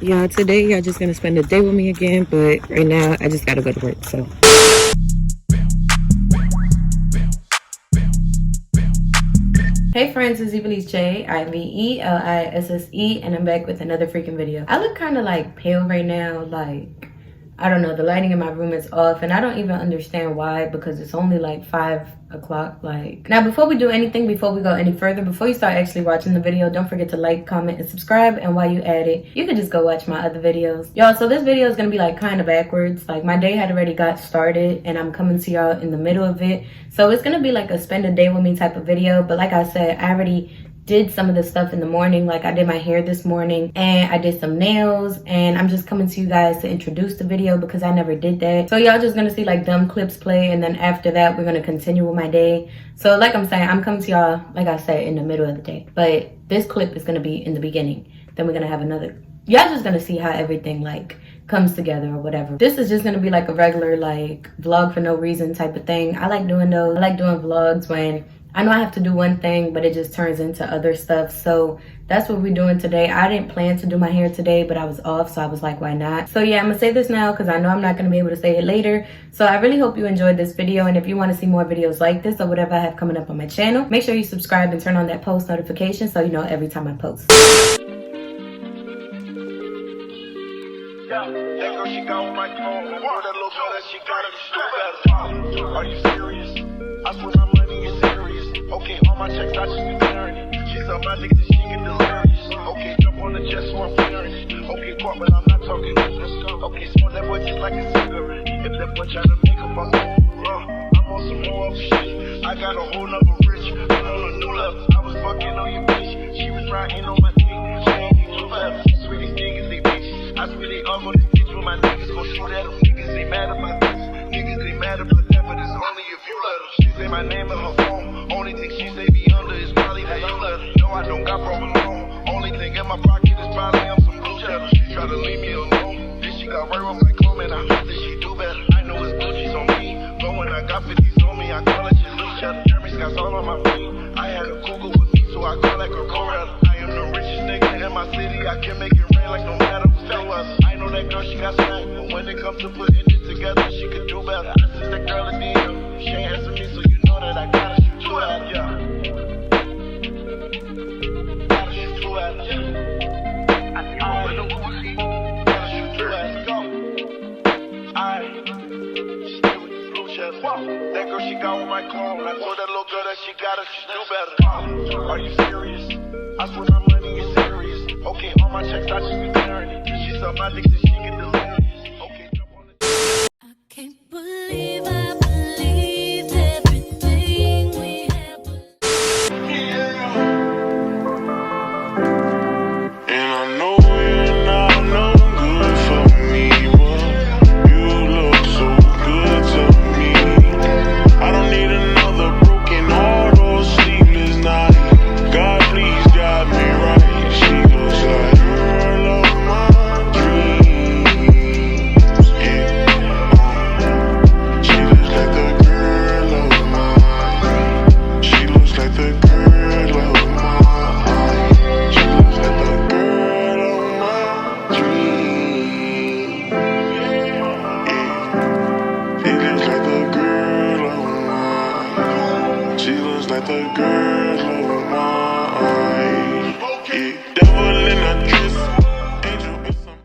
Yeah, today y'all just gonna spend the day with me again, but right now I just gotta go to work, so. Hey friends, it's Ivelisse J, Ivelisse, and I'm back with another freaking video. I look kind of like pale right now, like, I don't know, the lighting in my room is off, and I don't even understand why, because it's only like 5 o'clock. Like, now before we do anything, before we go any further, before you start actually watching the video, don't forget to like, comment, and subscribe. And while you at it, you can just go watch my other videos, y'all. So this video is gonna be like kind of backwards. Like, my day had already got started and I'm coming to y'all in the middle of it, so it's gonna be like a spend a day with me type of video. But like I said, I already did some of the stuff in the morning. Like, I did my hair this morning and I did some nails, and I'm just coming to you guys to introduce the video because I never did that. So y'all just gonna see like dumb clips play, and then after that we're gonna continue with my day. So like I'm saying, I'm coming to y'all, like I said, in the middle of the day, but this clip is gonna be in the beginning. Then we're gonna have another, y'all just gonna see how everything like comes together or whatever. This is just gonna be like a regular like vlog for no reason type of thing. I like doing those. I like doing vlogs when I know I have to do one thing, but it just turns into other stuff. So that's what we're doing today. I didn't plan to do my hair today, but I was off, so I was like, why not? So yeah, I'm gonna say this now because I know I'm not gonna be able to say it later. So I really hope you enjoyed this video, and if you want to see more videos like this or whatever I have coming up on my channel, make sure you subscribe and turn on that post notification so you know every time I post. Are you serious? I swear my money is serious. Okay, all my checks I just be clearing it. She's on my niggas, she get delirious. Okay, jump on the jet so I'm clearing it. Okay, pop, but I'm not talking business. Okay, smoke that boy just like a cigarette. If that boy try to make up my own, I'm on some more other shit. I got a whole nother rich, I'm on a new level. I was fucking on your bitch, she was riding on my dick. She ain't need two levels. Sweetie niggas, they bitches. I swear they all gonna ditch with my niggas. Go shoot at them niggas, they mad at my niggas. Niggas, they mad about that, but it's only if you let them. She say my name in her phone. Only thing she say be under is probably that you let her. No, I don't got problem alone. Only thing in my pocket is probably I'm some blue cheddar. She try to leave me alone. Then she got right with my clone, and I hope that she do better. I know it's Gucci's on me, but when I got 50s on me, I call it just blue cheddar. Jeremy Scott's all on my feet. I had a Google with me, so I call that girl Coretta. I am the richest nigga in my city. I can make it rain like no matter who's the weather. I know that girl, she got smacked, but when it comes to putting it together, she could do better. I sent that girl a DM. She ain't answer me, so you know that I gotta shoot two at her. Yeah. Gotta shoot two at her. I see you with the Uzi. Gotta shoot two at her. Go. Aight. Still with the blue cheddar. That girl, she got with my clone. I told that little girl that she gotta do better. Are you serious? I swear my money is serious. Okay, all my checks I just be clearing it. She saw my niggas, she get delirious. Okay, jump on the I can't believe I believed everything we had. And I know you're not no good for me, but you look so good to me. I don't need another broken heart or sleepless night. God, please guide me right. She looks like girl of my dreams. Yeah. She looks like the girl of mine. She looks like the girl of mine. She looks like the girl of my dreams. Yeah. She looks like the girl of mine. She looks like the girl of mine. Yeah. Devil in a dress, angel in some.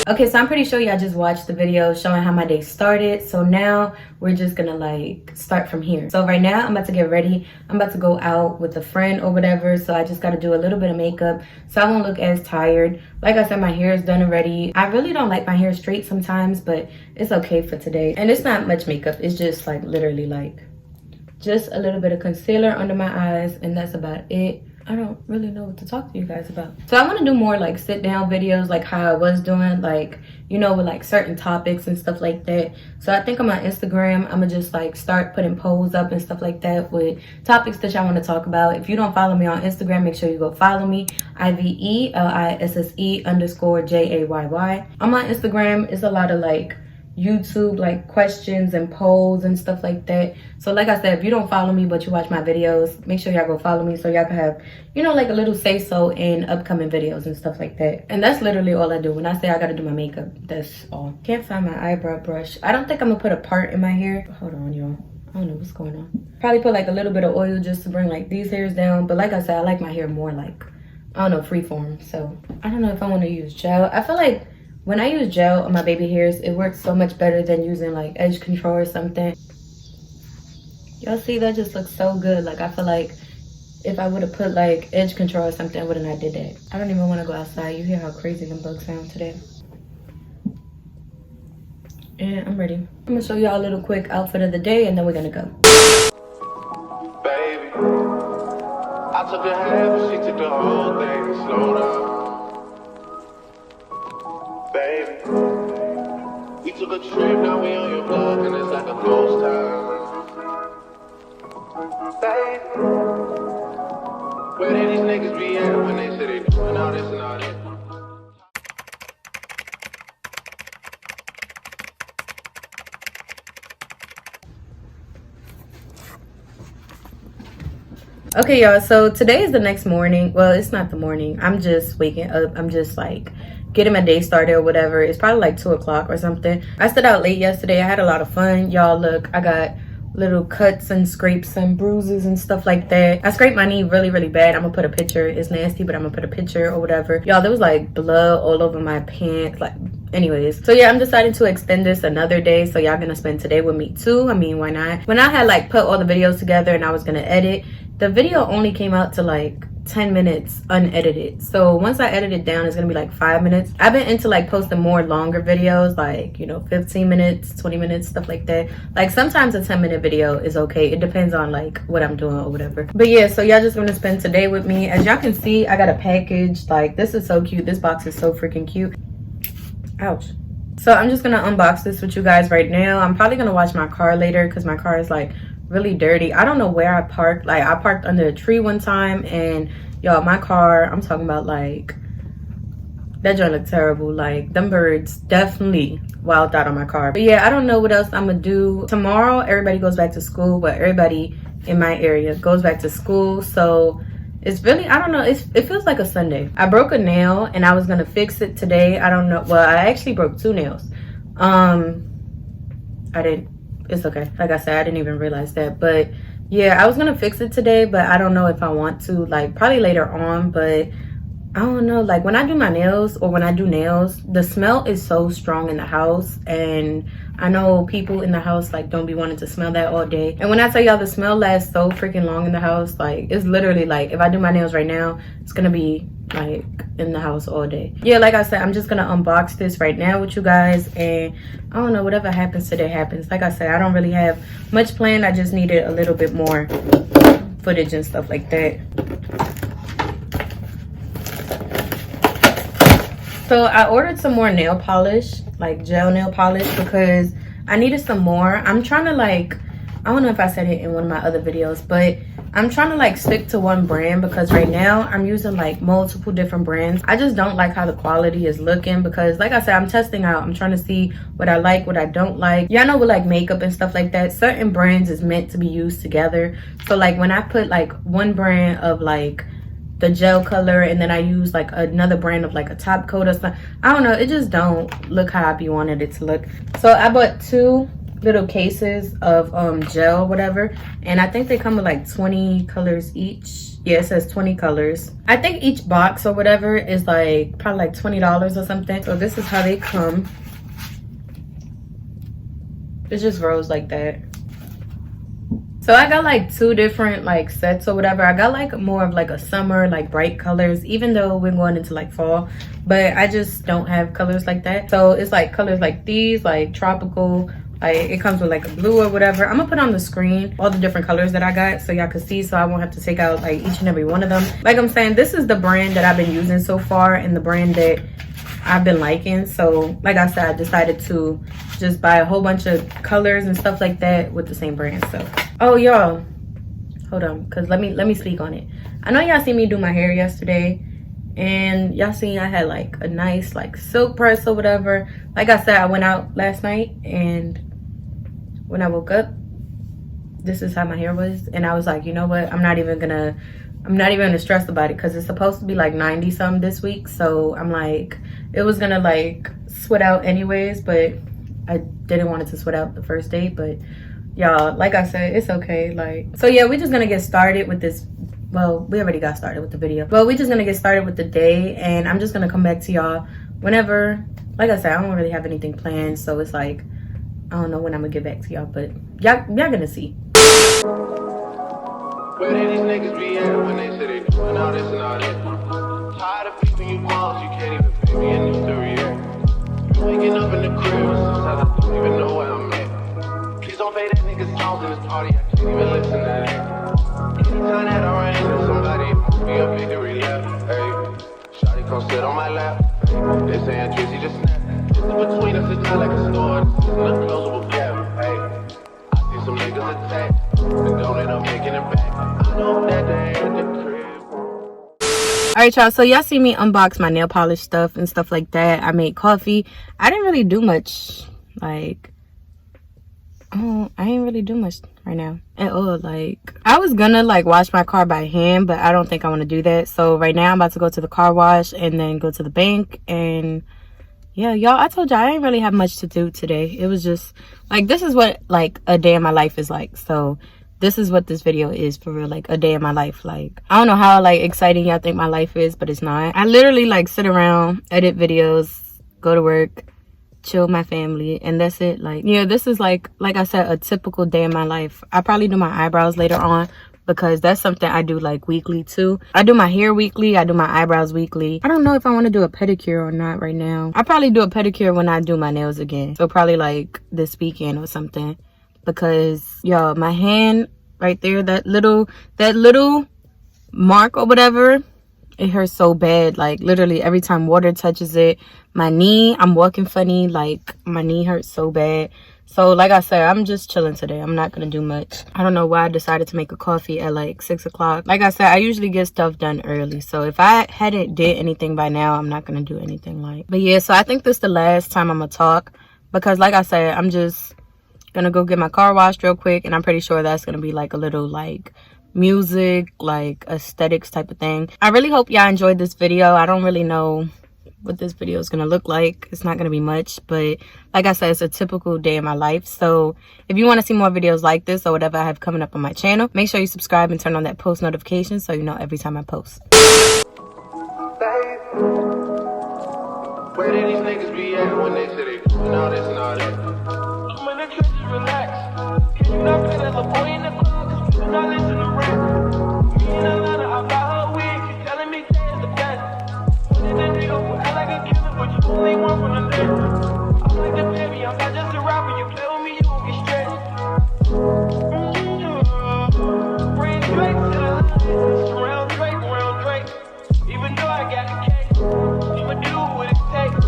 Okay, so I'm pretty sure y'all just watched the video showing how my day started. So now we're just gonna like start from here. So right now I'm about to get ready. I'm about to go out with a friend or whatever. So I just gotta do a little bit of makeup so I won't look as tired. Like I said, my hair is done already. I really don't like my hair straight sometimes, but it's okay for today. And it's not much makeup. It's just like literally like just a little bit of concealer under my eyes, and that's about it. I don't really know what to talk to you guys about. So I want to do more like sit down videos like how I was doing, like, you know, with like certain topics and stuff like that. So I think on my Instagram, I'm gonna just like start putting polls up and stuff like that with topics that y'all want to talk about. If you don't follow me on Instagram, make sure you go follow me, IVELISSE_JAYY. On my Instagram, it's a lot of like YouTube like questions and polls and stuff like that. So like I said, if you don't follow me but you watch my videos, make sure y'all go follow me so y'all can have, you know, like a little say so in upcoming videos and stuff like that. And that's literally all I do. When I say I gotta do my makeup, that's all. Can't find my eyebrow brush. I don't think I'm gonna put a part in my hair. Hold on, y'all. I don't know what's going on. Probably put like a little bit of oil just to bring like these hairs down. But like I said, I like my hair more like, I don't know, freeform. So I don't know if I want to use gel. I feel like when I use gel on my baby hairs, it works so much better than using like edge control or something. Y'all see, that just looks so good. Like I feel like if I would have put like edge control or something, I wouldn't have did that. I don't even want to go outside. You hear how crazy them bugs sound today. And I'm ready. I'm gonna show y'all a little quick outfit of the day and then we're gonna go. Baby, I took a half and she took the whole thing. Slow down. Baby, we took a trip, now we on your block and it's like a ghost town. Baby, where did these niggas be at when they say they doing all this and all that? Okay, y'all, so today is the next morning. Well, it's not the morning. I'm just waking up. I'm just like getting my day started or whatever. It's probably like 2 o'clock or something. I stayed out late yesterday. I had a lot of fun. Y'all, look, I got little cuts and scrapes and bruises and stuff like that. I scraped my knee really, really bad. I'm gonna put a picture. It's nasty, but I'm gonna put a picture or whatever. Y'all, there was like blood all over my pants. Like, anyways. So yeah, I'm deciding to extend this another day. So y'all gonna spend today with me too. I mean, why not? When I had like put all the videos together and I was gonna edit, the video only came out to like 10 minutes unedited. So once I edit it down, it's gonna be like 5 minutes. I've been into like posting more longer videos, like, you know, 15 minutes, 20 minutes, stuff like that. Like sometimes a 10-minute video is okay. It depends on like what I'm doing or whatever. But yeah, so y'all just gonna spend today with me. As y'all can see, I got a package. Like, this is so cute. This box is so freaking cute. Ouch. So I'm just gonna unbox this with you guys right now. I'm probably gonna wash my car later because my car is like really dirty. I don't know where I parked. Like, I parked under a tree one time, and y'all, my car, I'm talking about, like, that joint looked terrible. Like, them birds definitely wilded out on my car. But yeah, I don't know what else I'm gonna do tomorrow. Everybody goes back to school, but everybody in my area goes back to school. So it's really, I don't know, it feels like a Sunday. I broke a nail and I was gonna fix it today. I don't know. Well, I actually broke 2 nails. It's okay. Like I said, I didn't even realize that. But yeah, I was gonna fix it today, but I don't know if I want to. Like, probably later on. But I don't know, like when I do my nails or when I do nails, the smell is so strong in the house, and I know people in the house like don't be wanting to smell that all day. And when I tell y'all, the smell lasts so freaking long in the house. Like, it's literally like if I do my nails right now, it's gonna be like in the house all day. Yeah, like I said, I'm just gonna unbox this right now with you guys, and I don't know, whatever happens today happens. Like I said, I don't really have much planned. I just needed a little bit more footage and stuff like that. So I ordered some more nail polish, like gel nail polish, because I needed some more. I'm trying to like, I don't know if I said it in one of my other videos, but I'm trying to like stick to one brand, because right now I'm using like multiple different brands. I just don't like how the quality is looking, because like I said, I'm testing out. I'm trying to see what I like, what I don't like. Y'all know with like makeup and stuff like that, certain brands is meant to be used together. So like when I put like one brand of like the gel color and then I use like another brand of like a top coat or something, I don't know, it just don't look how I be wanted it to look. So I bought 2 little cases of gel, whatever, and I think they come with like 20 colors each. Yeah, it says 20 colors. I think each box or whatever is like probably like $20 or something. So this is how they come. It's just rolls like that. So I got like 2 different like sets or whatever. I got like more of like a summer, like bright colors, even though we're going into like fall, but I just don't have colors like that. So it's like colors like these, like tropical, like it comes with like a blue or whatever. I'm gonna put on the screen all the different colors that I got so y'all can see, so I won't have to take out like each and every one of them. Like I'm saying, this is the brand that I've been using so far and the brand that I've been liking. So like I said, I decided to just buy a whole bunch of colors and stuff like that with the same brand. So, oh y'all, hold on, because let me speak on it. I know y'all seen me do my hair yesterday, And y'all seen I had like a nice like silk press or whatever. Like I said, I went out last night and when I woke up, this is how my hair was. And I was like, you know what, I'm not even gonna stress about it because it's supposed to be like 90 something this week. So I'm like, it was gonna like sweat out anyways, but I didn't want it to sweat out the first day. But y'all, like I said, it's okay. Like, so yeah, we're just gonna get started with this. Well, we already got started with the video, but we're just gonna get started with the day, and I'm just gonna come back to y'all whenever. Like I said, I don't really have anything planned, so it's like I don't know when I'm gonna get back to y'all, but y'all gonna see. Where did these niggas be at when they say they doing all this and all that? Tired of people you calls, you can't even pay me enough to react. You waking up in the crib, sometimes I don't even know where I'm at. Please don't pay that nigga's songs in this party, I can't even listen to that. Anytime that I run into somebody, be a victory lap. Hey, shawty come sit on my lap. Hey, they saying Tracy just snap. Distance between us is not like a store, it's an unclosable gap. Hey, I see some niggas attack, and don't end up making it back. I know that they at the crib. Alright y'all, so y'all see me unbox my nail polish stuff and stuff like that. I made coffee. I didn't really do much, like, I ain't really do much right now at all. Like, I was gonna like wash my car by hand, but I don't think I want to do that. So right now I'm about to go to the car wash and then go to the bank. And yeah, y'all, I told y'all I didn't really have much to do today. It was just like, this is what like a day in my life is like. So this is what this video is for real, like a day in my life. Like, I don't know how like exciting y'all think my life is, but it's not. I literally like sit around, edit videos, go to work, chill with my family, and that's it. Like, yeah, this is like I said, a typical day in my life. I probably do my eyebrows later on because that's something I do like weekly too. I do my hair weekly, I do my eyebrows weekly. I don't know if I want to do a pedicure or not right now. I probably do a pedicure when I do my nails again, so probably like this weekend or something, because y'all, my hand right there, that little mark or whatever, it hurts so bad. Like, literally every time water touches it. My knee, I'm walking funny, like my knee hurts so bad. So like I said, I'm just chilling today. I'm not gonna do much. I don't know why I decided to make a coffee at like 6 o'clock. Like I said, I usually get stuff done early, so if I hadn't did anything by now, I'm not gonna do anything. Like, but yeah, so I think this is the last time I'm gonna talk, because like I said, I'm just gonna go get my car washed real quick, and I'm pretty sure that's gonna be like a little like music, like aesthetics type of thing. I really hope y'all enjoyed this video. I don't really know what this video is gonna look like. It's not gonna be much, but like I said, it's a typical day in my life. So if you want to see more videos like this or whatever I have coming up on my channel, make sure you subscribe and turn on that post notification so you know every time I post. Where did these niggas be at when they say they doing all this and all that? I'm in the trenches, relax. Can you not play that little boy in the club? Cause people not listen to rap. Me and Atlanta, I buy her wig. She telling me Jay is the best. When did that nigga who act like a killer, but you only one from the list? I'm like the baby, I'm not just a rapper. You play with me, you gon' get stressed. Bring Drake to the line. Around Drake. Even though I got the cake, I'ma do what it takes.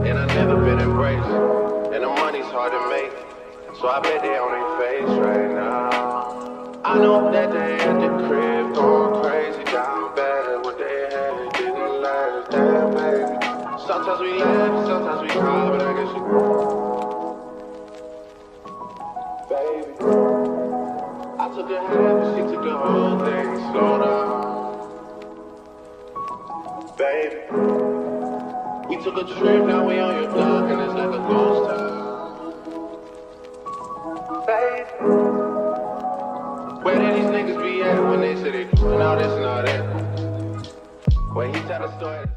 And I've never been embraced, and the money's hard to make, so I bet they on their face right now. I know that they at the crib going crazy, down bad at what they had, it didn't last, damn baby. Sometimes we laugh, sometimes we cry, but I guess you baby. I took a half, and she took the whole thing, slow down. Baby, we took a trip, now we on your block, and it's like a ghost town. Baby, where did these niggas be at when they say they doing all this and all that? When he tell the story.